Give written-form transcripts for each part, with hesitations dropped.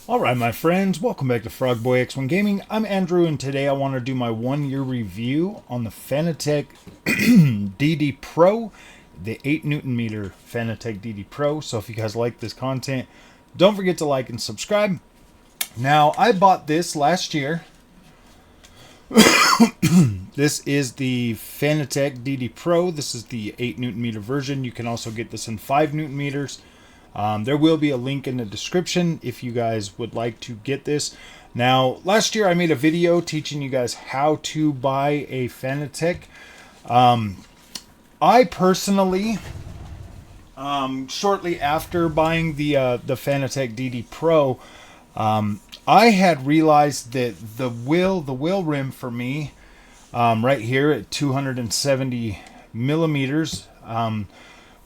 Alright my friends, welcome back to Frogboy X1 Gaming. I'm Andrew and today I want to do my 1 year review on the Fanatec DD Pro, the 8 Newton meter Fanatec DD Pro. So if you guys like this content, don't forget to like and subscribe. Now I bought this last year. This is the Fanatec DD Pro. This is the 8 Newton meter version. You can also get this in 5 Newton meters. There will be a link in the description if you guys would like to get this. Now, last year I made a video teaching you guys how to buy a Fanatec. I personally, shortly after buying the Fanatec DD Pro, I had realized that the wheel rim for me, right here at 270 millimeters,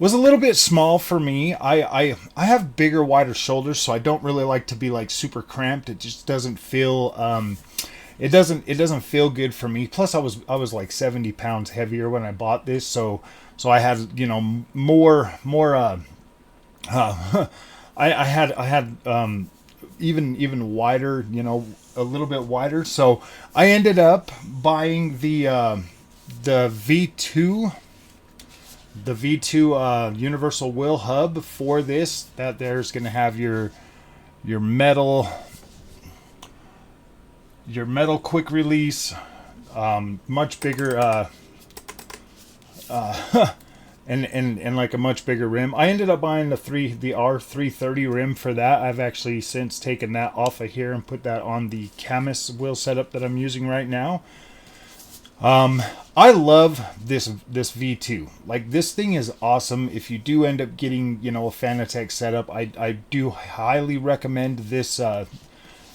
was a little bit small for me. I have bigger, wider shoulders, so I don't really like to be like super cramped. It just doesn't feel it doesn't feel good for me. Plus, I was like 70 pounds heavier when I bought this, so I had more I had even wider, a little bit wider. So I ended up buying the V2. The V2 universal wheel hub for this. That there's going to have your metal quick release, much bigger and like a much bigger rim. I ended up buying the R330 rim for that. I've actually since taken that off of here and put that on the Camus wheel setup that I'm using right now. I love this V2. Like, this thing is awesome. If you do end up getting, a Fanatec setup, I do highly recommend this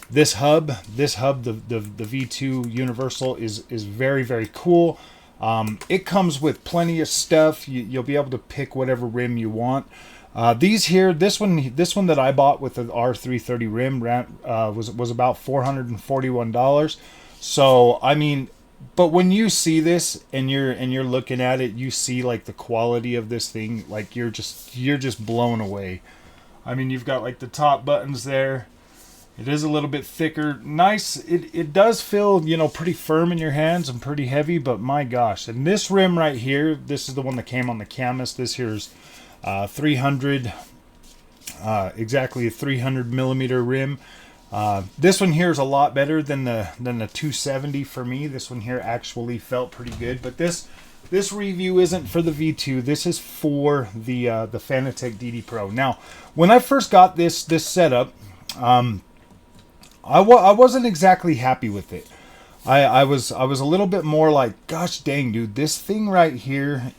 this hub. This hub, the V2 Universal, is very, very cool. It comes with plenty of stuff. You'll be able to pick whatever rim you want. These here, this one that I bought with the R330 rim was about $441. So I mean. But when you see this and you're looking at it, you see like the quality of this thing. Like you're just blown away. I mean, you've got like the top buttons there. It is a little bit thicker. Nice. It does feel, pretty firm in your hands and pretty heavy. But my gosh, and this rim right here, this is the one that came on the Camus. This here's 300, exactly a 300 millimeter rim. This one here is a lot better than the 270 for me. This one here actually felt pretty good, but this review isn't for the V2. This is for the Fanatec DD Pro. Now, when I first got this setup, I wasn't exactly happy with it. I was a little bit more like, gosh dang, dude, this thing right here,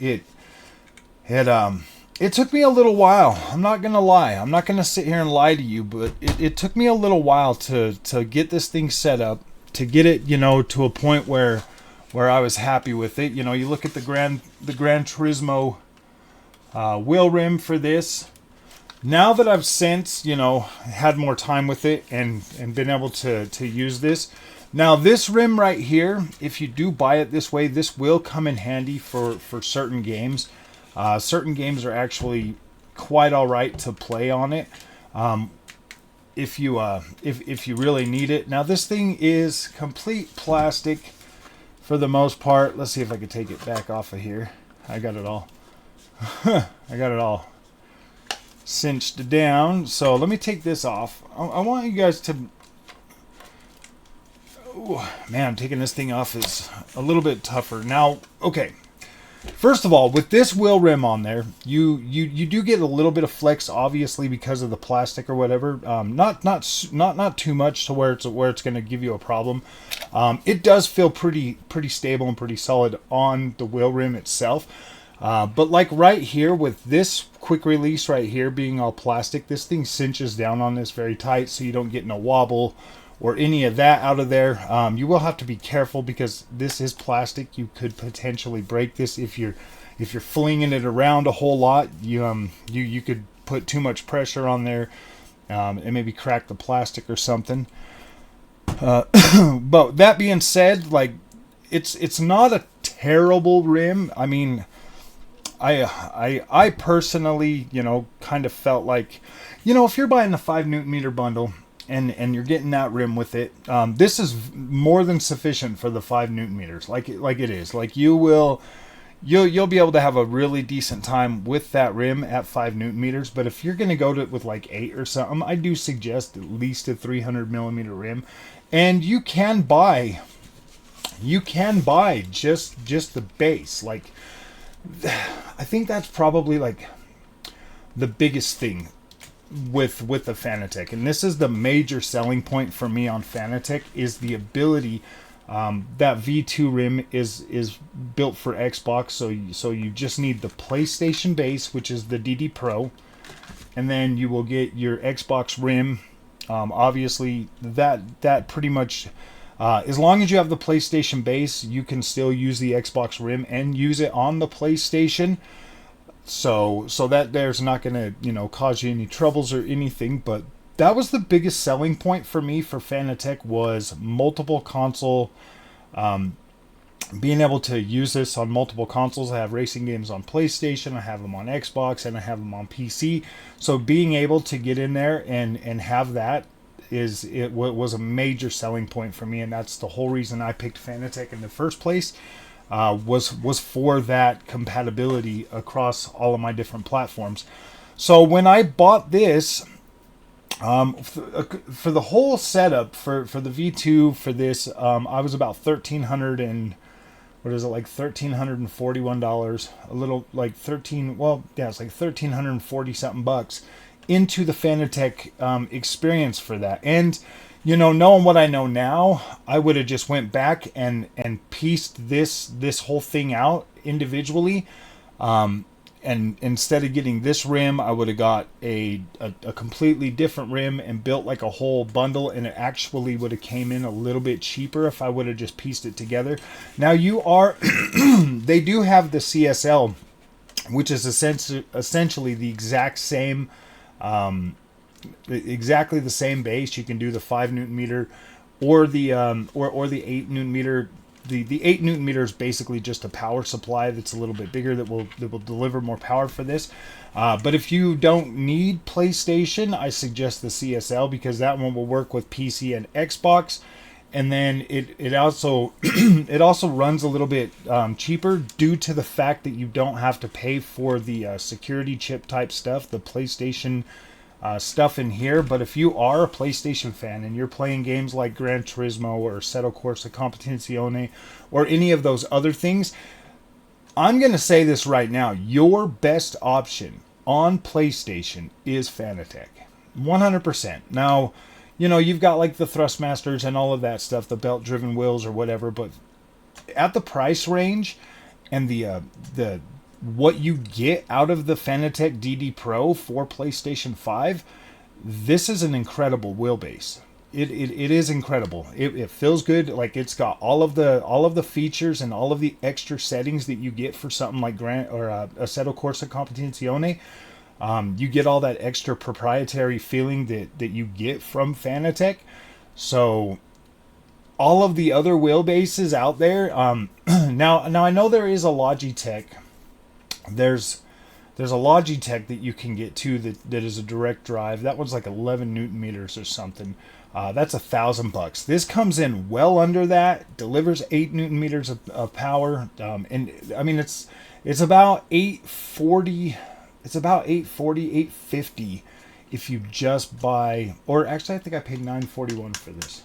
it took me a little while. I'm not going to lie. I'm not going to sit here and lie to you, but it took me a little while to get this thing set up, to get it, to a point where I was happy with it. You look at the Gran Turismo wheel rim for this. Now that I've since, had more time with it and been able to use this. Now this rim right here, if you do buy it this way, this will come in handy for certain games. Certain games are actually quite all right to play on it, if you really need it. Now this thing is complete plastic for the most part. Let's see if I can take it back off of here. I got it all. I got it all cinched down. So let me take this off. I want you guys to. Oh, man, taking this thing off is a little bit tougher. Now, okay. First of all, with this wheel rim on there, you do get a little bit of flex, obviously because of the plastic or whatever. Not too much to where it's going to give you a problem. It does feel pretty stable and pretty solid on the wheel rim itself. But like right here with this quick release right here being all plastic, this thing cinches down on this very tight, so you don't get in a wobble or any of that out of there. You will have to be careful because this is plastic. You could potentially break this if you're flinging it around a whole lot. You could put too much pressure on there and maybe crack the plastic or something. But that being said, like it's not a terrible rim. I mean, I personally, kind of felt like, if you're buying the 5 Newton meter bundle, and you're getting that rim with it. This is more than sufficient for the 5 Newton meters. Like it is. Like you'll be able to have a really decent time with that rim at 5 Newton meters. But if you're gonna go to with like 8 or something, I do suggest at least a 300 millimeter rim. And you can buy just the base. Like I think that's probably like the biggest thing with the Fanatec, and this is the major selling point for me on Fanatec, is the ability. That V2 rim is built for Xbox, so you just need the PlayStation base, which is the DD Pro, and then you will get your Xbox rim. Obviously, that pretty much, as long as you have the PlayStation base, you can still use the Xbox rim and use it on the PlayStation. So that there's not going to, cause you any troubles or anything. But that was the biggest selling point for me for Fanatec, was multiple console, being able to use this on multiple consoles. I have racing games on PlayStation, I have them on Xbox, and I have them on PC. So being able to get in there and have that was a major selling point for me, and that's the whole reason I picked Fanatec in the first place. Was for that compatibility across all of my different platforms. So when I bought this, for the whole setup for the V2 for this, I was about $1,341, a little like it's like $1,340 something bucks into the Fanatec experience for that. And knowing what I know now, I would have just went back and pieced this whole thing out individually. And instead of getting this rim, I would have got a completely different rim and built like a whole bundle, and it actually would have came in a little bit cheaper if I would have just pieced it together. Now they do have the CSL, which is essentially the exact same, exactly the same base. You can do the 5 Newton meter or the 8 Newton meter. The 8 Newton meter is basically just a power supply that's a little bit bigger that will deliver more power for this. But if you don't need PlayStation, I suggest the CSL, because that one will work with PC and Xbox. And then it also it also runs a little bit cheaper due to the fact that you don't have to pay for the security chip type stuff, the PlayStation stuff in here. But if you are a PlayStation fan and you're playing games like Gran Turismo or Assetto Corsa Competizione or any of those other things, I'm going to say this right now: your best option on PlayStation is Fanatec, 100%. Now, you've got like the Thrustmasters and all of that stuff, the belt-driven wheels or whatever, but at the price range and the what you get out of the Fanatec DD Pro for PlayStation 5, this is an incredible wheelbase. It is incredible. It feels good. Like, it's got all of the features and all of the extra settings that you get for something like Assetto Corsa Competizione. You get all that extra proprietary feeling that you get from Fanatec. So all of the other wheelbases out there, now I know there is a Logitech. There's a Logitech that you can get too that is a direct drive. That one's like 11 Newton meters or something. That's $1,000. This comes in well under that. Delivers 8 Newton meters of power. And I mean, it's about 840. It's about 850 if you just buy. Or actually, I think I paid $941 for this.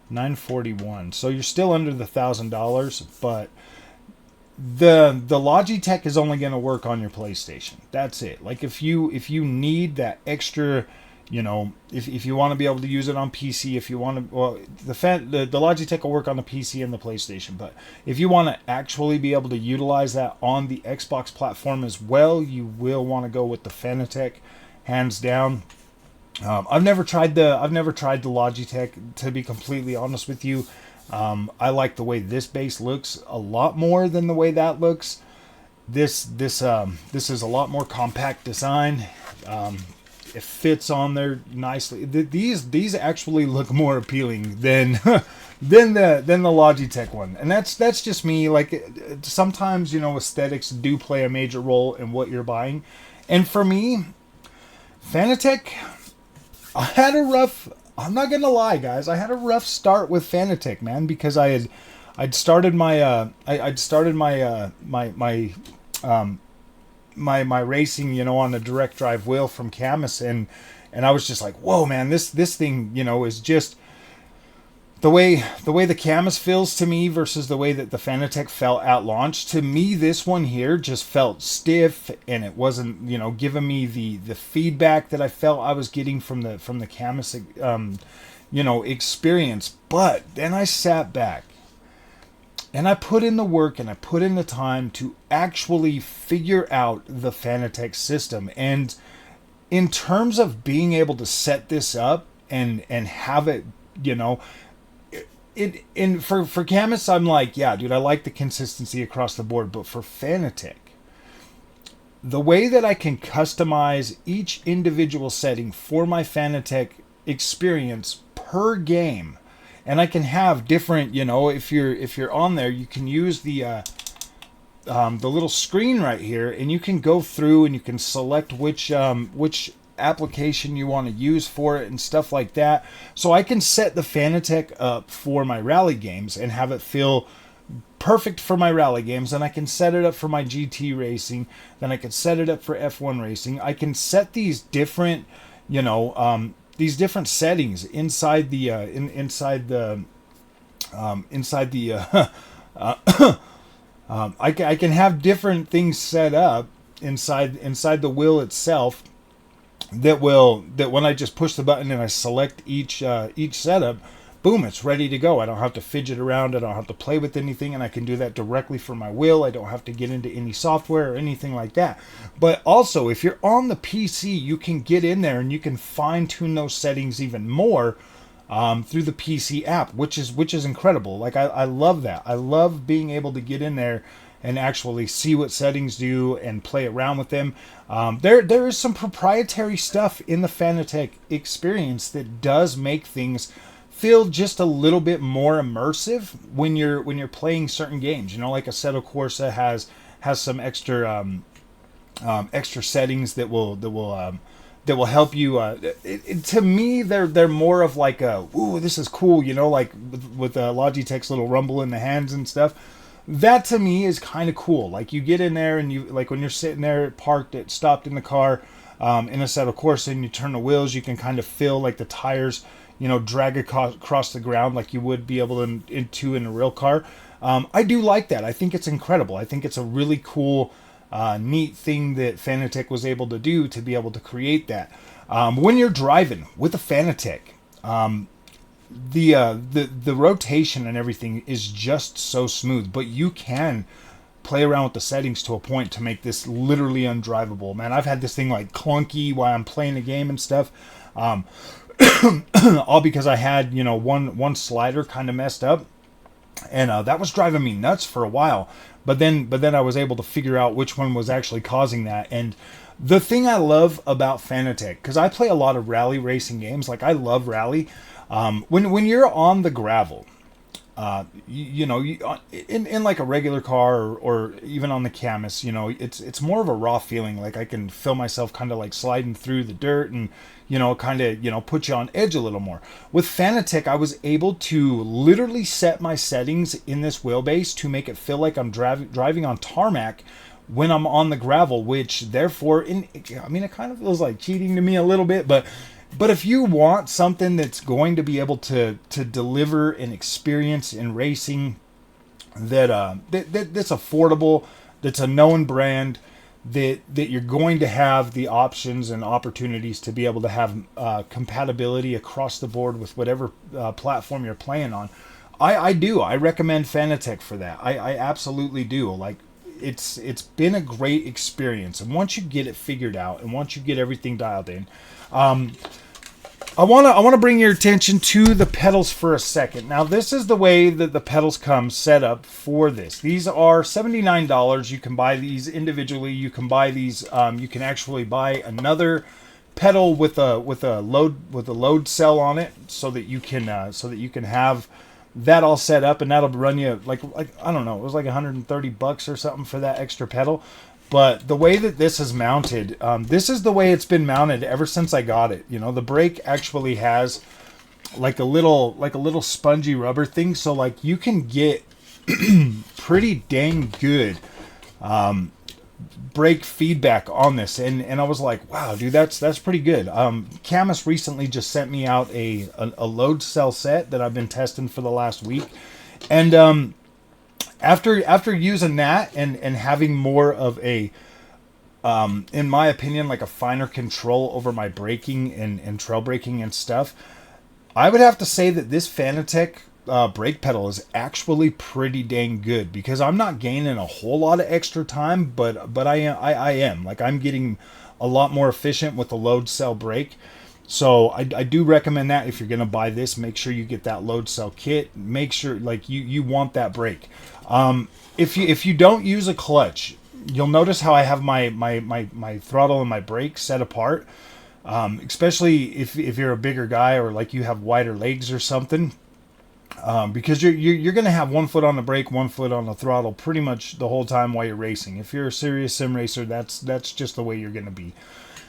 $941. So you're still under the $1,000, but the Logitech is only going to work on your PlayStation. That's it. Like, if you need that extra, if you want to be able to use it on PC, if you want to, well, the Logitech will work on the PC and the PlayStation. But if you want to actually be able to utilize that on the Xbox platform as well, you will want to go with the Fanatec, hands down. I've never tried the Logitech, to be completely honest with you. I like the way this base looks a lot more than the way that looks. This is a lot more compact design. It fits on there nicely. These actually look more appealing than than the Logitech one, and that's just me. Like, sometimes aesthetics do play a major role in what you're buying, and for me, Fanatec, I had a rough. I'm not gonna lie, guys. I had a rough start with Fanatec, man, because I'd started I'd started my racing, you know, on a direct drive wheel from Camus, and I was just like, whoa, man, this thing, you know, is just the way the Camus feels to me versus the way that the Fanatec felt at launch. To me, this one here just felt stiff, and it wasn't, you know, giving me the feedback that I felt I was getting from the Camus, you know, experience. But then I sat back and I put in the work and I put in the time to actually figure out the Fanatec system. And in terms of being able to set this up and have it, you know, for Camus, I'm like, yeah, dude, I like the consistency across the board. But for Fanatec, the way that I can customize each individual setting for my Fanatec experience per game, and I can have different, you know, if you're on there, you can use the little screen right here, and you can go through and you can select which application you want to use for it and stuff like that. So I can set the Fanatec up for my rally games and have it feel perfect for my rally games. And I can set it up for my GT racing. Then I can set it up for F1 racing. I can set these different, you know, these different settings inside the I can have different things set up inside the wheel itself that when I just push the button and I select each setup, boom, it's ready to go. I don't have to fidget around. I don't have to play with anything, and I can do that directly from my wheel. I don't have to get into any software or anything like that. But also, if you're on the PC, you can get in there and you can fine-tune those settings even more through the PC app, which is incredible. Like, I love that. I love being able to get in there and actually see what settings do and play around with them. There is some proprietary stuff in the Fanatec experience that does make things feel just a little bit more immersive when you're playing certain games. You know, like Assetto Corsa has some extra extra settings that will help you. To me, they're more of like a, ooh, this is cool. You know, like with Logitech's little rumble in the hands and stuff. That to me is kind of cool. Like, you get in there and you, like, when you're sitting there stopped in the car in Assetto Corsa, and you turn the wheels, you can kind of feel like the tires, you know, drag across the ground like you would be able to in a real car. I do like that. I think it's incredible. I think it's a really cool, neat thing that Fanatec was able to do, to be able to create that. When you're driving with a Fanatec, the rotation and everything is just so smooth, but you can play around with the settings to a point to make this literally undrivable. Man, I've had this thing like clunky while I'm playing a game and stuff, all because I had, you know, one slider kind of messed up, and that was driving me nuts for a while. But then I was able to figure out which one was actually causing that. And the thing I love about Fanatec, because I play a lot of rally racing games, like I love rally. When you're on the gravel, in like a regular car or even on the Camus, you know, it's more of a raw feeling. Like, I can feel myself kind of like sliding through the dirt and, you know, kind of, you know, put you on edge a little more. With Fanatec, I was able to literally set my settings in this wheelbase to make it feel like I'm driving on tarmac when I'm on the gravel, which therefore, it kind of feels like cheating to me a little bit, but if you want something that's going to be able to deliver an experience in racing that's affordable, that's a known brand, that you're going to have the options and opportunities to be able to have compatibility across the board with whatever platform you're playing on, I recommend Fanatec for that. I absolutely do. Like, it's been a great experience, and once you get it figured out and once you get everything dialed in, I want to bring your attention to the pedals for a second. Now, this is the way that the pedals come set up for this. These are $79. You can buy these individually. You can buy these. You can actually buy another pedal with a load cell on it, so that you can have that all set up, and that'll run you like I don't know, it was like $130 or something for that extra pedal. But the way that this is mounted, this is the way it's been mounted ever since I got it. You know, the brake actually has like a little spongy rubber thing, so like you can get pretty dang good brake feedback on this, and I was like, wow, dude, that's pretty good. Camus recently just sent me out a load cell set that I've been testing for the last week, and after using that and having more of a in my opinion, like a finer control over my braking and trail braking and stuff, I would have to say that this Fanatec brake pedal is actually pretty dang good, because I'm not gaining a whole lot of extra time, but I am like, I'm getting a lot more efficient with the load cell brake. So I do recommend that if you're going to buy this, make sure you get that load cell kit. Make sure, like, you want that brake. If you don't use a clutch, you'll notice how I have my throttle and my brake set apart. Especially if you're a bigger guy, or like you have wider legs or something, because you're going to have one foot on the brake, one foot on the throttle pretty much the whole time while you're racing. If you're a serious sim racer, that's just the way you're going to be.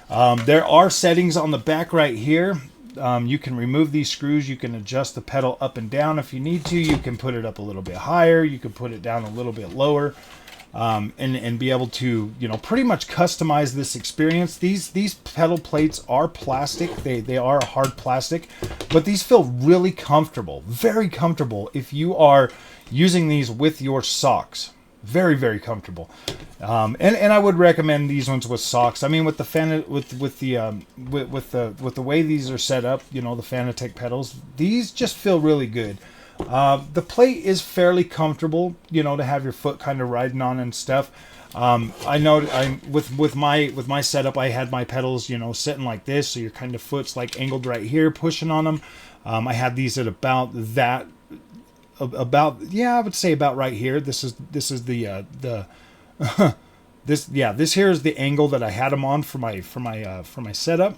There are settings on the back right here. You can remove these screws. You can adjust the pedal up and down if you need to. You can put it up a little bit higher. You can put it down a little bit lower. And be able to, you know, pretty much customize this experience. These pedal plates are plastic. They are hard plastic, but these feel really comfortable, very comfortable if you are using these with your socks. Very, very comfortable. And I would recommend these ones with socks. I mean, with the with the way these are set up, you know, the Fanatec pedals, these just feel really good. The plate is fairly comfortable, you know, to have your foot kind of riding on and stuff. I know with my setup, I had my pedals, you know, sitting like this, so your kind of foot's like angled right here, pushing on them. I had these at about I would say about right here. This is the this here is the angle that I had them on for my setup.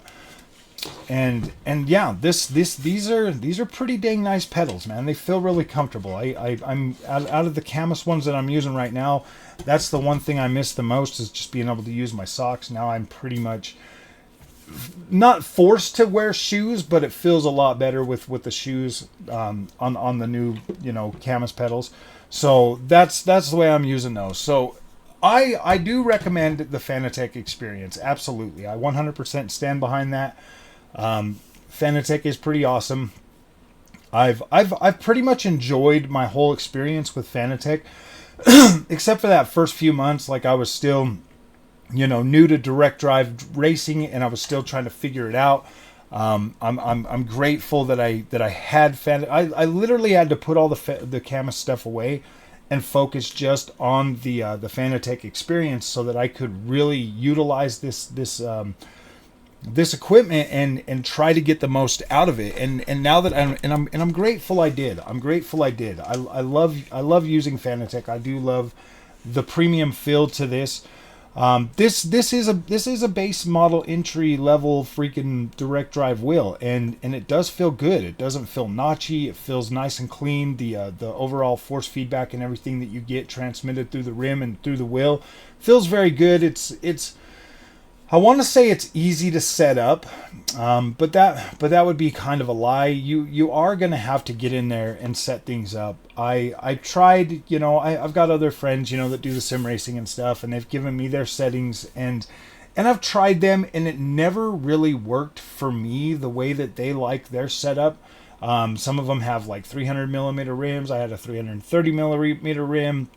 And yeah, these are pretty dang nice pedals, man. They feel really comfortable. I'm out of the Camus ones that I'm using right now, that's the one thing I miss the most, is just being able to use my socks. Now I'm pretty much not forced to wear shoes, but it feels a lot better with the shoes on the new, you know, Camus pedals. So that's the way I'm using those. So I do recommend the Fanatec experience. Absolutely, I 100% stand behind that. Fanatec is pretty awesome. I've pretty much enjoyed my whole experience with Fanatec, except for that first few months. Like, I was still, you know, new to direct drive racing, and I was still trying to figure it out. I'm grateful that I had Fanatec. I literally had to put all the Camus stuff away and focus just on the Fanatec experience, so that I could really utilize this equipment and try to get the most out of it. And now that I'm grateful I did. I'm grateful I did. I love using Fanatec. I do love the premium feel to this. This is a base model entry level freaking direct drive wheel, and it does feel good. It doesn't feel notchy. It feels nice and clean. The overall force feedback and everything that you get transmitted through the rim and through the wheel feels very good. It's I want to say it's easy to set up, but that would be kind of a lie. You are going to have to get in there and set things up. I tried, you know, I've got other friends, you know, that do the sim racing and stuff, and they've given me their settings, and I've tried them, and it never really worked for me the way that they like their setup. Some of them have like 300 millimeter rims. I had a 330 millimeter rim.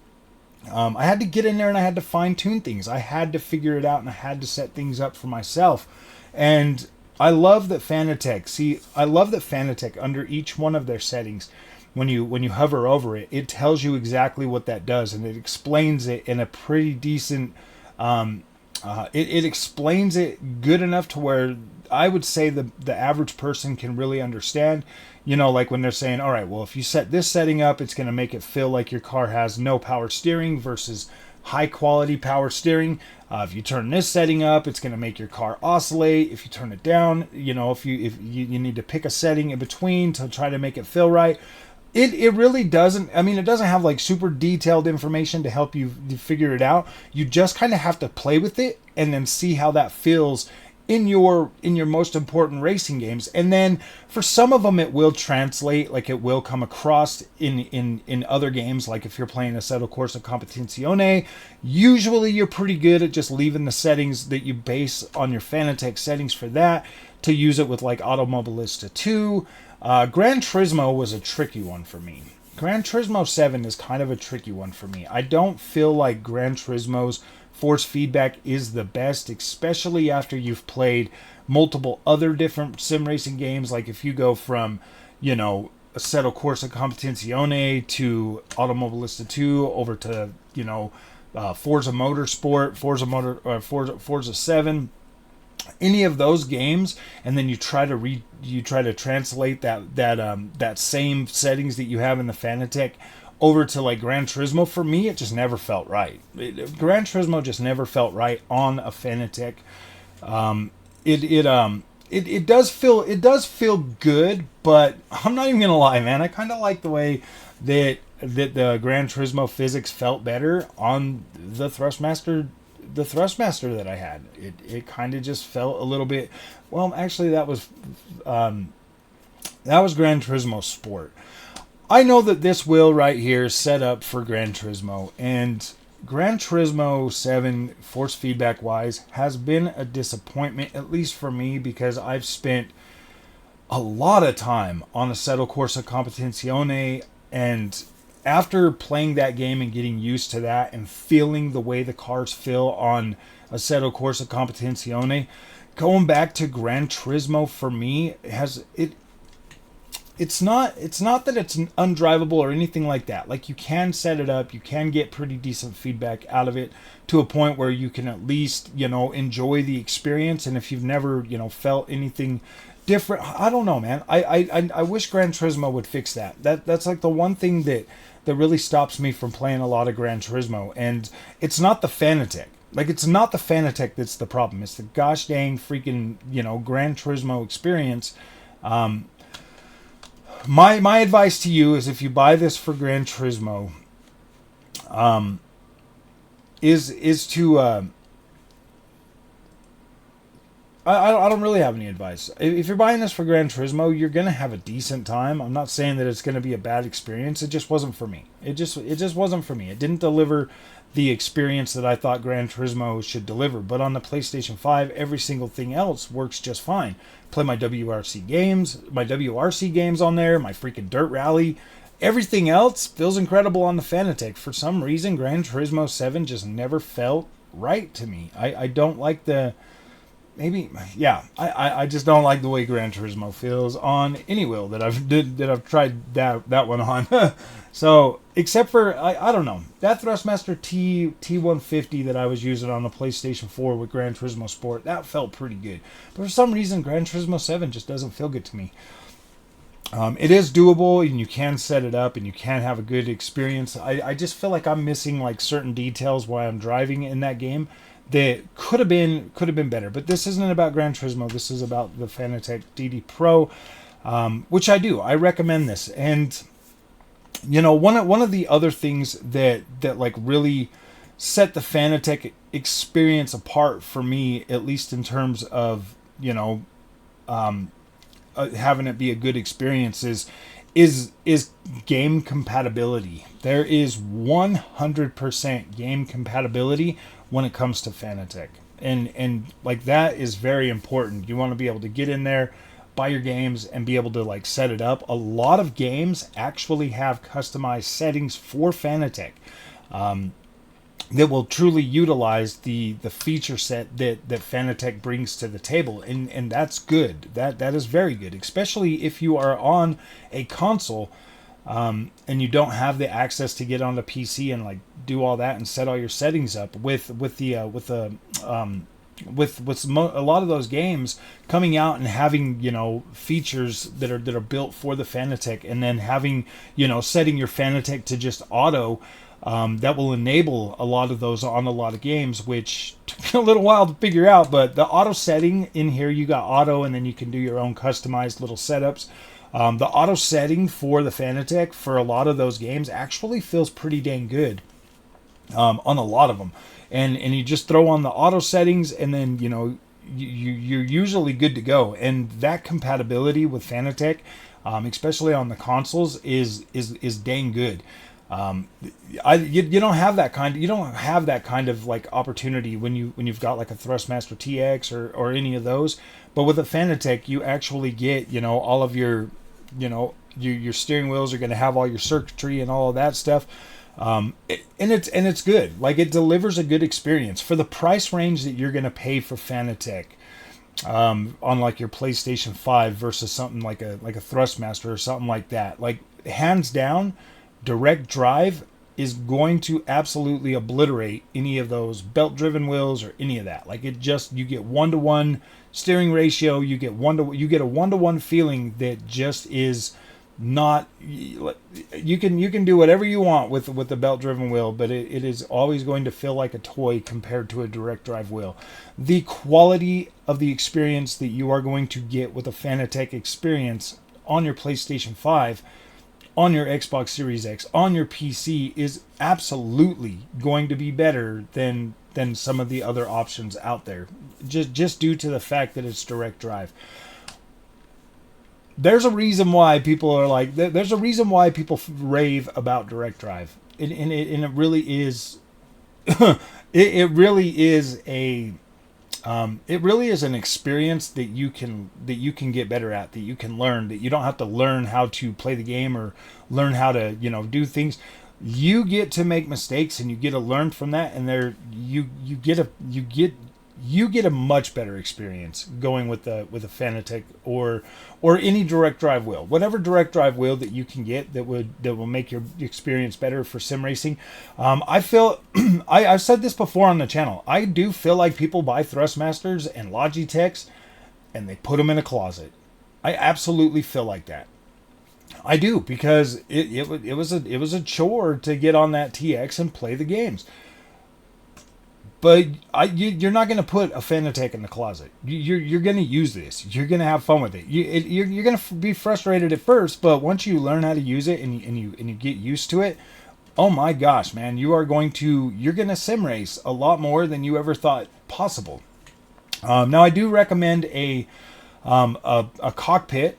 I had to get in there and I had to fine tune things. I had to figure it out, and I had to set things up for myself. And I love that Fanatec, under each one of their settings, when you hover over it, it tells you exactly what that does, and it explains it in a pretty decent. It explains it good enough to where I would say the average person can really understand. You know, like when they're saying, all right, well, if you set this setting up, it's going to make it feel like your car has no power steering versus high quality power steering. If you turn this setting up, it's going to make your car oscillate. If you turn it down, you know, if you need to pick a setting in between to try to make it feel right. It really doesn't. I mean, it doesn't have like super detailed information to help you figure it out. You just kind of have to play with it and then see how that feels in your most important racing games. And then for some of them, it will translate, like it will come across in other games. Like if you're playing Assetto Corsa Competizione, usually you're pretty good at just leaving the settings that you base on your Fanatec settings for that to use it with like Automobilista 2. Gran Turismo was a tricky one for me. Gran Turismo 7 is kind of a tricky one for me. I don't feel like Gran Turismo's force feedback is the best, especially after you've played multiple other different sim racing games. Like if you go from, Assetto Corsa Competizione to Automobilista 2 over to, Forza Motorsport, Forza 7. Any of those games, and then you try to translate that same settings that you have in the Fanatec over to like Gran Turismo. For me, it just never felt right. Gran Turismo just never felt right on a Fanatec. It does feel good, but I'm not even gonna lie, man. I kind of like the way that the Gran Turismo physics felt better on the Thrustmaster that I had. It kind of just felt a little bit. Well, actually, that was Gran Turismo Sport. I know that this wheel right here is set up for Gran Turismo, and Gran Turismo 7 force feedback wise has been a disappointment, at least for me, because I've spent a lot of time on Assetto Corsa Competizione, and after playing that game and getting used to that and feeling the way the cars feel on Assetto Corsa Competizione, going back to Gran Turismo for me it's not that it's undrivable or anything like that. Like, you can set it up, you can get pretty decent feedback out of it to a point where you can at least, enjoy the experience. And if you've never, felt anything different, I don't know, man. I wish Gran Turismo would fix that. That's like the one thing that really stops me from playing a lot of Gran Turismo. And it's not the Fanatec. Like, it's not the Fanatec that's the problem. It's the gosh dang freaking, Gran Turismo experience. My advice to you is, if you buy this for Gran Turismo, is to I don't really have any advice. If you're buying this for Gran Turismo, you're gonna have a decent time. I'm not saying that it's gonna be a bad experience. It just wasn't for me. It just wasn't for me. It didn't deliver the experience that I thought Gran Turismo should deliver. But on the PlayStation 5, every single thing else works just fine. Play my WRC games on there, my freaking Dirt Rally. Everything else feels incredible on the Fanatec. For some reason, Gran Turismo 7 just never felt right to me. I don't like the... I just don't like the way Gran Turismo feels on any wheel that I've tried that one on. So, except for, I don't know, that Thrustmaster T150 that I was using on the PlayStation 4 with Gran Turismo Sport, that felt pretty good. But for some reason, Gran Turismo 7 just doesn't feel good to me. It is doable, and you can set it up, and you can have a good experience. I just feel like I'm missing like certain details while I'm driving in that game that could have been better. But this isn't about Gran Turismo. This is about the Fanatec DD Pro, which I recommend this. And one of the other things that like really set the Fanatec experience apart for me, at least in terms of having it be a good experience, is game compatibility. There is 100% game compatibility when it comes to Fanatec, and like that is very important. You want to be able to get in there, buy your games, and be able to like set it up. A lot of games actually have customized settings for Fanatec that will truly utilize the feature set that Fanatec brings to the table, and that's good. That is very good, especially if you are on a console and you don't have the access to get on the PC and like do all that and set all your settings up with a lot of those games coming out and having features that are built for the Fanatec, and then having setting your Fanatec to just auto that will enable a lot of those on a lot of games, which took me a little while to figure out. But the auto setting in here, you got auto, and then you can do your own customized little setups. The auto setting for the Fanatec for a lot of those games actually feels pretty dang good on a lot of them. And you just throw on the auto settings, and then, you know, you're usually good to go. And that compatibility with Fanatec, especially on the consoles, is dang good. You don't have that kind of like opportunity when you've got like a Thrustmaster TX or any of those. But with a Fanatec, you actually get, you know, all of your, you know, your steering wheels are going to have all your circuitry and all of that stuff. And it's good. Like, it delivers a good experience for the price range that you're going to pay for Fanatec. On like your PlayStation 5 versus something like a Thrustmaster or something like that. Like, hands down, direct drive is going to absolutely obliterate any of those belt-driven wheels or any of that. Like, it just, you get 1-to-1 steering ratio, you get a 1-to-1 feeling that just is not, you can do whatever you want with the belt-driven wheel, but it is always going to feel like a toy compared to a direct drive wheel. The quality of the experience that you are going to get with a Fanatec experience on your PlayStation 5, on your Xbox Series X, on your PC is absolutely going to be better than some of the other options out there, just due to the fact that it's direct drive. There's a reason why people are like, there's a reason why people rave about direct drive, and it really is, it really is an experience that you can get better at, that you can learn, that you don't have to learn how to play the game or learn how to, you know, do things. You get to make mistakes, and you get to learn from that, and you get a much better experience going with a Fanatec or any direct drive wheel, whatever direct drive wheel that you can get that will make your experience better for sim racing. I feel I've said this before on the channel. I do feel like people buy Thrustmasters and Logitechs and they put them in a closet. I absolutely feel like that. I do, because it was a chore to get on that TX and play the games. But you're not going to put a Fanatec in the closet. You're going to use this. You're going to have fun with it. You're going to be frustrated at first, but once you learn how to use it and you get used to it, oh my gosh, man, you're going to sim race a lot more than you ever thought possible. Now, I do recommend a cockpit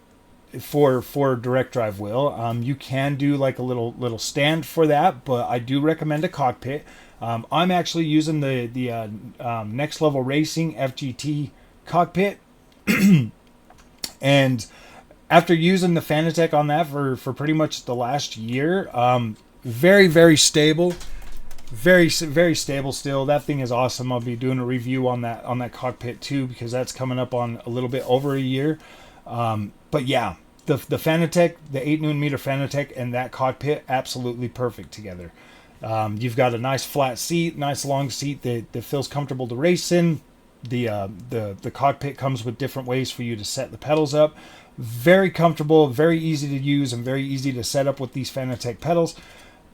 for direct drive wheel. You can do like a little stand for that, but I do recommend a cockpit. I'm actually using the Next Level Racing FGT cockpit, and after using the Fanatec on that for pretty much the last year, very, very stable, very stable still. That thing is awesome. I'll be doing a review on that cockpit too, because that's coming up on a little bit over a year. But yeah, the Fanatec, the 8 Nm Fanatec, and that cockpit, absolutely perfect together. You've got a nice flat seat, nice long seat that feels comfortable to race in. The cockpit comes with different ways for you to set the pedals up. Very comfortable, very easy to use, and very easy to set up with these Fanatec pedals.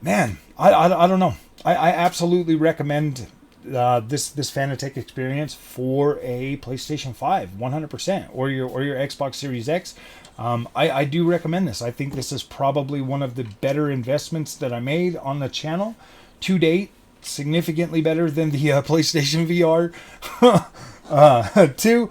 Man, I don't know. I absolutely recommend this Fanatec experience for a PlayStation 5, 100%, or your Xbox Series X. I do recommend this. I think this is probably one of the better investments that I made on the channel to date. Significantly better than the PlayStation VR 2.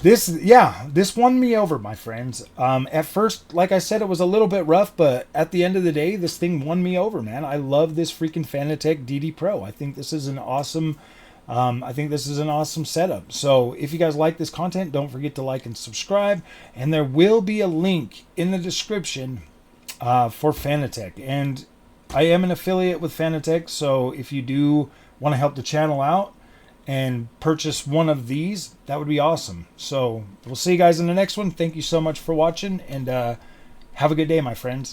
This won me over, my friends. At first, like I said, it was a little bit rough, but at the end of the day, this thing won me over, man. I love this freaking Fanatec DD Pro. I think this is an awesome setup. So if you guys like this content, don't forget to like and subscribe. And there will be a link in the description for Fanatec. And I am an affiliate with Fanatec, so if you do want to help the channel out and purchase one of these, that would be awesome. So we'll see you guys in the next one. Thank you so much for watching, and have a good day, my friends.